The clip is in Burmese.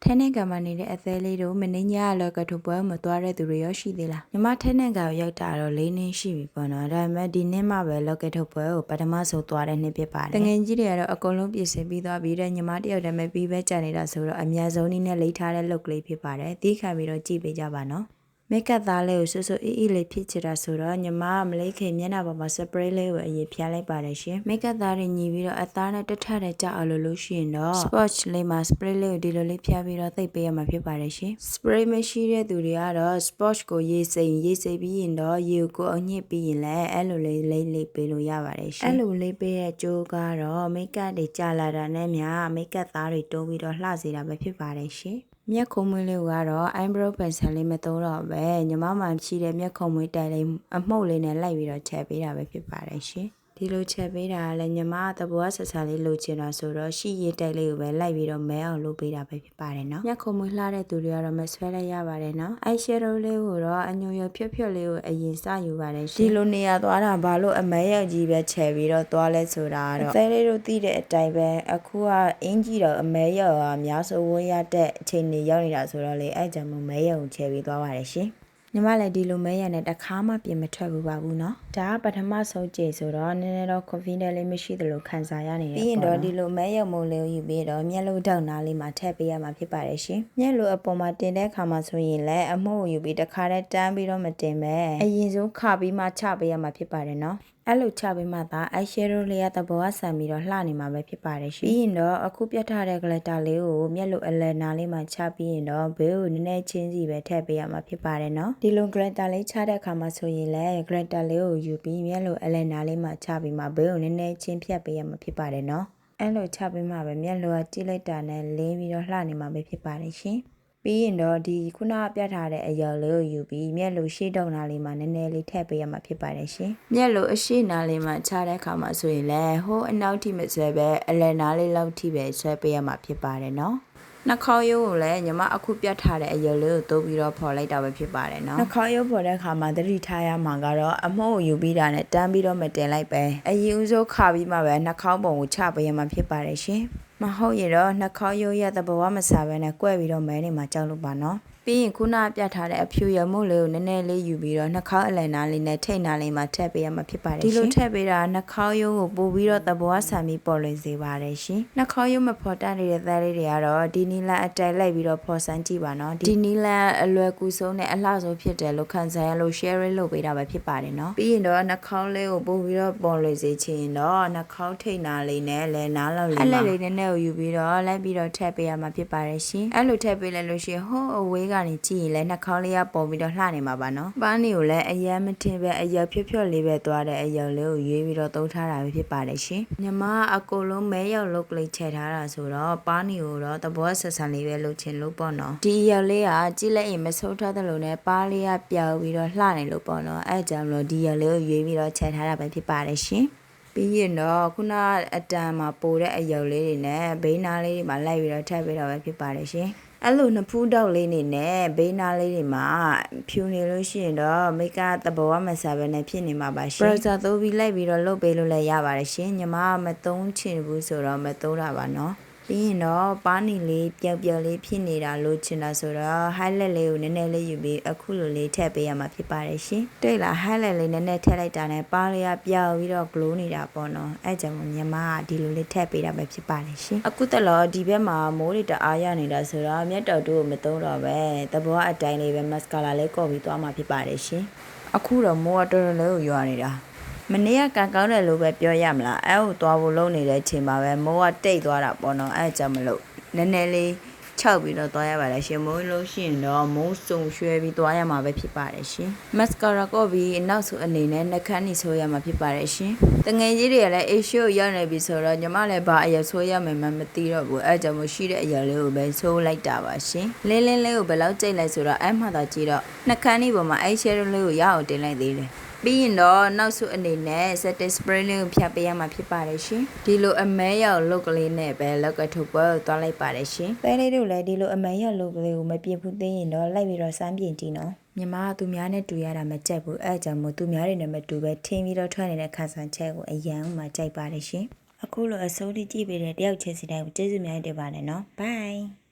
Tenant Gamani at the little Menina look at Obama to read the Ryoshi de la. Yama Tenant Gayota or Lane Shibi Bono, Medinema will look at Opo, but a muscle to a nipipa. The engineer of Columbus be the Vida and Yamati or the maybe Vejanida Sura, and Yazoni later look late pipare, the Camino Gibe Javano. Make a dale so illy picture sura, your mom lake and Yanaba separate a piale barashi. Make a dare in Yivira a thana to Tareta alolution no. Spotch lema spray diloli piavira they pay my piparashi. Spray machine duriado, spotch go ye saying ye say be in do, you go on ye be in la, elule lay pelo yavarish. Elule be a jogaro, make a de jalada nemia, make a thari to with a lazida by piparashi. မြက်ခုံမွေးလေးကတော့ eyebrow pencil လေးမသုံးတော့ပဲညီမမှရှိတဲ့မြက်ခုံမွေးတိုင်လေးအမှုတ်လေးနဲ့လိုက်ပြီးတော့ချက်ပေးတာပဲဖြစ်ပါတယ်ရှင်ဒီလိုချက်ပေးတာလည်းညီမသဘောဆဆလေးလိုချင်တာဆိုတော့ရှိရည်တိုင်လေးကိုပဲလိုက်ပြီးတော့မဲအောင်လုပ်ပေးတာပဲဖြစ်ပါတယ်နော်မြက်ခုံမွေးလှတဲ့သူတွေကတော့မဆွဲလိုက်ရပါတယ်နော် eyeshadow လေးကိုတော့အညိုရဖြွတ်ဖြွတ်လေးကိုအရင်စယူပါတယ်ရှင်ဒီလိုနေရာသွားတာဘာလို့အမဲရောက်ကြီးပဲချက်ပြီးတော့သွားလဲဆိုတာကတော့အသေးလေးတို့သိတဲ့အတိုင်းပဲအခုကအင်ကြီးတော့အမဲရောက်အများစုဝန်းရတဲ့အချိန်တွေရောက်နေတာဆိုတော့လေအဲ့ကြောင့်မဲရောက်ကိုချက်ပြီးသွားပါတယ်ရှင်ညီမလည်းဒီလိုမဲရနဲ့တခါမှပြင်မထွက်ဘူးပါဘူးเนาะဒါကပထမဆုံးကြိမ်ဆိုတော့နည်းနည်းတော့ confidence လေးမရှိသလိုခံစားရနေတယ်ပြီးရင်တော့ဒီလိုမဲရုံမို့လေးယူပြီးတော့မျက်လုံးတောက်နာလေးမှာထည့်ပေးရမှာဖြစ်ပါတယ်ရှင်မျက်လုံးအပေါ်မှာတင်တဲ့အခါမှာဆိုရင်လည်းအမှုယူပြီးတခါတည်းတန်းပြီးတော့မတင်ပဲအရင်ဆုံးခါပြီးမှချပေးရမှာဖြစ်ပါတယ်เนาะအဲ့လိုချပေးမှသာ eyeshadow လေးရသဘောဆန်ပြီးတော့လှနေမှာပဲဖြစ်ပါတယ်ရှင်ပြီးရင်တော့အခုပြတ်ထားတဲ့ glitter လေးကိုမျက်လုံးအလယ်နာလေးမှာချပြီးရင်တော့ဘေးကိုနည်းနည်းချင်းစီပဲထည့်ပေးရမှာဖြစ်ပါတယ်เนาะဒီလို glitter လေးချတဲ့အခါမှာဆိုရင်လည်း glitter လေးကိုယူပြီးမျက်လုံးအလယ်နာလေးမှာချပြီးမှဘေးကိုနည်းနည်းချင်းဖြတ်ပေးရမှာဖြစ်ပါတယ်เนาะအဲ့လိုချပေးမှပဲမျက်လုံးကကြည့်လိုက်တာနဲ့လင်းပြီးတော့လှနေမှာပဲဖြစ်ပါတယ်ရှင်ပြီးရင်တော့ဒီခုနပြတ်ထားတဲ့အရာလေးကိုယူပြီးမျက်လုံးရှေ့တောက်နာလေးမှာနည်းနည်းလေးထည့်ပေးရမှာဖြစ်ပါတယ်ရှင်မျက်လုံးအရှေ့နာလေးမှာချတဲ့အခါမှာဆိုရင်လည်းဟိုအနောက်ထိမဆွဲပဲအလယ်နာလေးလောက်ထိပဲဆွဲပေးရမှာဖြစ်ပါတယ်နော်နှာခေါင်းရိုးကိုလည်းညီမအခုပြတ်ထားတဲ့အရာလေးကိုတိုးပြီးတော့ဖော်လိုက်တာပဲဖြစ်ပါတယ်နော်နှာခေါင်းရိုးဖော်တဲ့အခါမှာသတိထားရမှာကတော့အမှုတ်ကိုယူပြီးတာနဲ့တန်းပြီးတော့မတင်လိုက်ပဲအရင်ဦးဆုံးခါပြီးမှပဲနှာခေါင်းပုံကိုချပေးရမှာဖြစ်ပါတယ်ရှင်မဟုတ်ရင်တော့နှာခေါင်းရိုးရတဲ့ဘဝမစားဘဲနဲ့ကွဲပြီးတော့မဲနေမှာကြောက်လို့ပါနော်ပြီးရင်ခုနပြတ်ထားတဲ့အဖြူရမို့လေးကိုနည်းနည်းလေးယူပြီးတော့နှာခေါင်းအလယ်နာလေးနဲ့ထိတ်နာလေးမှာထည့်ပေးရမှာဖြစ်ပါတယ်ရှင်ဒီလိုထည့်ပေးတာနှာခေါင်းရိုးကိုပို့ပြီးတော့သဘောဆန်ပြီးပေါ်လွင်စေပါတယ်ရှင်နှာခေါင်းရိုးမဖော်တတ်နေတဲ့သားလေးတွေကတော့ဒီနီလန်အတိုင်လိုက်ပြီးတော့ဖော်စမ်းကြည့်ပါနော်ဒီနီလန်အလွယ်ကူဆုံးနဲ့အလှဆုံးဖြစ်တယ်လို့ခံစားရလို့ share လုပ်ပေးတာပဲဖြစ်ပါတယ်နော်ပြီးရင်တော့နှာခေါင်းလေးကိုပို့ပြီးတော့ပေါ်လွင်စေချင်တော့နှာခေါင်းထိတ်နာလေးနဲ့လည်းနားလောက်လေးမှာအဲ့လေးနည်းနည်းကိုယူပြီးတော့လိုက်ပြီးတော့ထည့်ပေးရမှာဖြစ်ပါတယ်ရှင်အဲ့လိုထည့်ပေးလိုက်လို့ရှိရင်ဟိုးအဝေးကနေကြည့်ရင်လည်းနှာခေါင်းလေးကပေါ်ပြီးတော့လှနေမှာပါနော်ပန်းတွေကိုလည်းအရင်မထင်ပဲအရင်ဖြွတ်ဖြွတ်လေးပဲသွားတဲ့အရင်လေးကိုရွေးပြီးတော့သုံးထားတာပဲဖြစ်ပါတယ်ရှင်ညီမအကုန်လုံးမဲရောက်လုတ်ကလေးချဲထားတာဆိုတော့ပန်းတွေကိုတော့သဘောဆက်ဆံလေးပဲလုပ်ချင်လို့ပေါ့နော်ဒီအရင်လေးကကြည့်လိုက်ရင်မဆိုးထားသလိုနဲ့ပန်းလေးကပြောင်းပြီးတော့လှနေလို့ပေါ့နော်အဲကြောင့်လို့ဒီအရင်လေးကိုရွေးပြီးတော့ချဲထားတာပဲဖြစ်ပါတယ်ရှင်ပြီးရင်တော့ခုနအတန်မှာပိုတဲ့အယုတ်လေးတွေနဲ့ဘေးနားလေးတွေမှာလိုက်ပြီးတော့ထပ်ပြီးတော့ပဲဖြစ်ပါတယ်ရှင်အဲ့လိုနှစ်ဖူးတောက်လေးနေနဲ့ဘေးနားလေးတွေမှာဖြူနေလို့ရှိရင်တော့မိတ်ကသဘောမဆာပဲနဲ့ဖြစ်နေမှာပါရှင် browser သုံးပြီးလိုက်ပြီးတော့လုပ်ပေးလို့လည်းရပါတယ်ရှင်ညီမမသုံးချင်ဘူးဆိုတော့မသုံးတာပါနော်ပြီးရင်တော့ပါးနီလေးပျောက်ပျောက်လေးဖြစ်နေတာလို့ချင်တာဆိုတော့ highlight လေးကိုနည်းနည်းလေးယူပြီးအခုလိုလေးထည့်ပေးရမှာဖြစ်ပါတယ်ရှင်တွေ့လား highlight လေးနည်းနည်းထည့်လိုက်တာနဲ့ပါးလေးကပျောက်ပြီးတော့ glow နေတာပေါ့နော်အဲကြောင့်ညီမကဒီလိုလေးထည့်ပေးတာပဲဖြစ်ပါတယ်ရှင်အခုတလောဒီဘက်မှာမိုးတွေတအားရနေတာဆိုတော့မျက်တောက်တို့ကိုမသုံးတော့ပဲသဘောအတိုင်းလေးပဲ mascara လေးကော့ပြီးသွားမှာဖြစ်ပါတယ်ရှင်အခုတော့မိုးကတော်တော်လေးကိုရွာနေတာမနေ့ကကောင်းတယ်လို့ပဲပြောရမလားအဲ့ဟိုသွားဖို့လုပ်နေတဲ့အချိန်မှာပဲမိုးကတိတ်သွားတာပေါ့နော်အဲ့ကြောင့်မလို့နည်းနည်းလေးခြောက်ပြီးတော့သွားရပါတယ်ရှင်မိုးလို့ရှိရင်တော့မိုးစုံရွှဲပြီးသွားရမှာပဲဖြစ်ပါတယ်ရှင်မက်စကာရာကောပြီးနောက်ဆိုအနေနဲ့နှာခမ်းနေဆိုရမှာဖြစ်ပါတယ်ရှင်တငယ်ကြီးတွေကလည်းအေရှိုရောက်နေပြီဆိုတော့ညီမလည်းဘာအရာဆိုရမယ်မှမသိတော့ဘူးအဲ့ကြောင့်မရှိတဲ့အရာလေးကိုပဲဆိုးလိုက်တာပါရှင်လင်းလင်းလေးကိုဘယ်လောက်ကြိတ်လိုက်ဆိုတော့အဲ့မှသာကြည့်တော့နှာခမ်းနေပေါ်မှာအဲ့ရှယ်လေးကိုရအောင်တင်လိုက်သေးတယ်ပြီးရင်တော့နောက်ဆုအနေနဲ့ setting spray လေးကိုဖြတ်ပေးရမှာဖြစ်ပါတယ်ရှင်ဒီလိုအမဲရောက်လုတ်ကလေးနဲ့ပဲလောက်ကထုတ်ပွဲကိုသွားလိုက်ပါတယ်ရှင်ပဲလေးတို့လည်းဒီလိုအမဲရောက်လုတ်ကလေးကိုမပြည့်ဘူးသိရင်တော့လိုက်ပြီးတော့စမ်းပြင်ကြည့်နော်ညီမကသူများနဲ့တူရတာမကြိုက်ဘူးအဲကြောင့်မို့သူများတွေနဲ့မတူပဲထင်းပြီးတော့ထွက်နေတဲ့ခန်းဆန်ချက်ကိုအရန်မှကြိုက်ပါတယ်ရှင်အခုလိုအစိုးရကြည့်ပေးတဲ့တယောက်ချင်းစီတိုင်းကိုကျေးဇူးများတင်ပါတယ်နော် bye